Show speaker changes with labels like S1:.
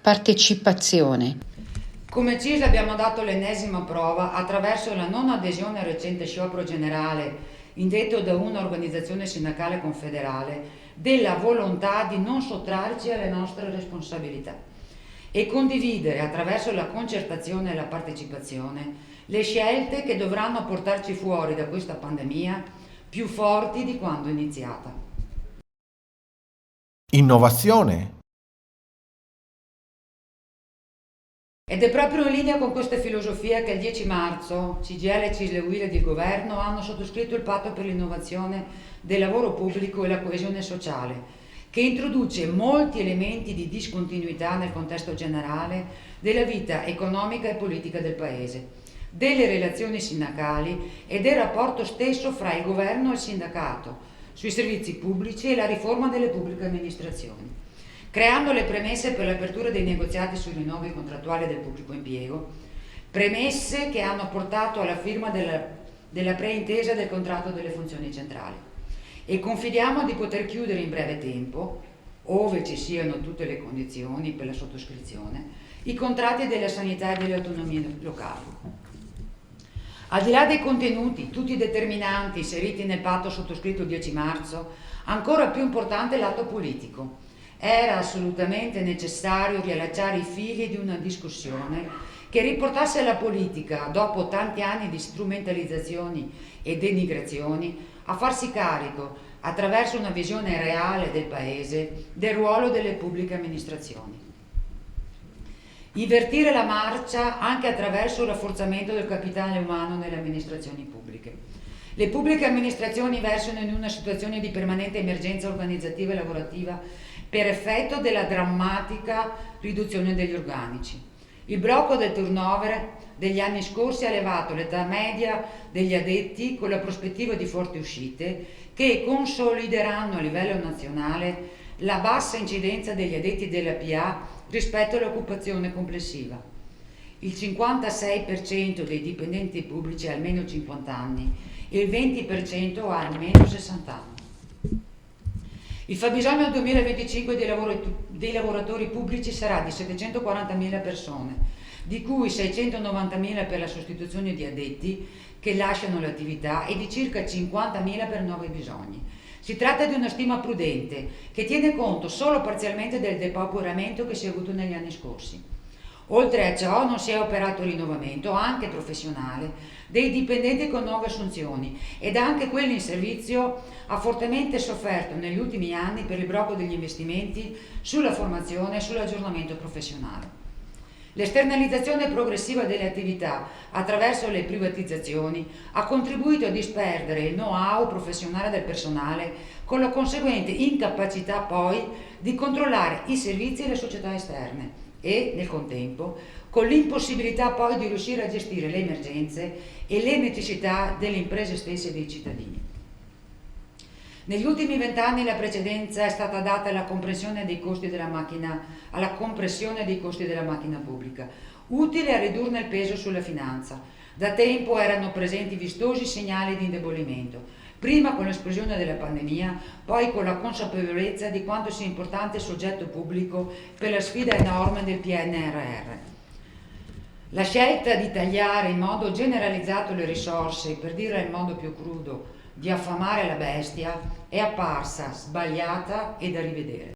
S1: Partecipazione.
S2: Come CISL abbiamo dato l'ennesima prova attraverso la non adesione al recente sciopero generale indetto da un'organizzazione sindacale confederale della volontà di non sottrarci alle nostre responsabilità e condividere attraverso la concertazione e la partecipazione le scelte che dovranno portarci fuori da questa pandemia più forti di quando iniziata.
S3: Innovazione.
S2: Ed è proprio in linea con questa filosofia che il 10 marzo CGIL, CISL e UIL ed il Governo hanno sottoscritto il Patto per l'innovazione del lavoro pubblico e la coesione sociale, che introduce molti elementi di discontinuità nel contesto generale della vita economica e politica del Paese, delle relazioni sindacali e del rapporto stesso fra il Governo e il sindacato, sui servizi pubblici e la riforma delle pubbliche amministrazioni, creando le premesse per l'apertura dei negoziati sui rinnovi contrattuali del pubblico impiego, premesse che hanno portato alla firma della preintesa del contratto delle funzioni centrali. E confidiamo di poter chiudere in breve tempo, ove ci siano tutte le condizioni per la sottoscrizione, i contratti della sanità e delle autonomie locali. Al di là dei contenuti, tutti determinanti, inseriti nel patto sottoscritto il 10 marzo, ancora più importante è l'atto politico. Era assolutamente necessario riallacciare i fili di una discussione che riportasse la politica, dopo tanti anni di strumentalizzazioni e denigrazioni, a farsi carico, attraverso una visione reale del Paese, del ruolo delle pubbliche amministrazioni. Invertire la marcia anche attraverso il rafforzamento del capitale umano nelle amministrazioni pubbliche. Le pubbliche amministrazioni versano in una situazione di permanente emergenza organizzativa e lavorativa per effetto della drammatica riduzione degli organici. Il blocco del turnover degli anni scorsi ha elevato l'età media degli addetti con la prospettiva di forti uscite che consolideranno a livello nazionale la bassa incidenza degli addetti della PA rispetto all'occupazione complessiva. Il 56% dei dipendenti pubblici ha almeno 50 anni e il 20% ha almeno 60 anni. Il fabbisogno 2025 dei lavoratori pubblici sarà di 740.000 persone, di cui 690.000 per la sostituzione di addetti che lasciano l'attività e di circa 50.000 per nuovi bisogni. Si tratta di una stima prudente che tiene conto solo parzialmente del depauperamento che si è avuto negli anni scorsi. Oltre a ciò non si è operato il rinnovamento, anche professionale, dei dipendenti con nuove assunzioni ed anche quelli in servizio ha fortemente sofferto negli ultimi anni per il blocco degli investimenti sulla formazione e sull'aggiornamento professionale. L'esternalizzazione progressiva delle attività attraverso le privatizzazioni ha contribuito a disperdere il know-how professionale del personale con la conseguente incapacità poi di controllare i servizi e le società esterne e, nel contempo, con l'impossibilità poi di riuscire a gestire le emergenze e le necessità delle imprese stesse e dei cittadini. Negli ultimi 20 anni la precedenza è stata data alla compressione dei costi della macchina pubblica, utile a ridurne il peso sulla finanza. Da tempo erano presenti vistosi segnali di indebolimento, prima con l'esplosione della pandemia, poi con la consapevolezza di quanto sia importante il soggetto pubblico per la sfida enorme del PNRR. La scelta di tagliare in modo generalizzato le risorse, per dire in modo più crudo, di affamare la bestia, è apparsa sbagliata e da rivedere.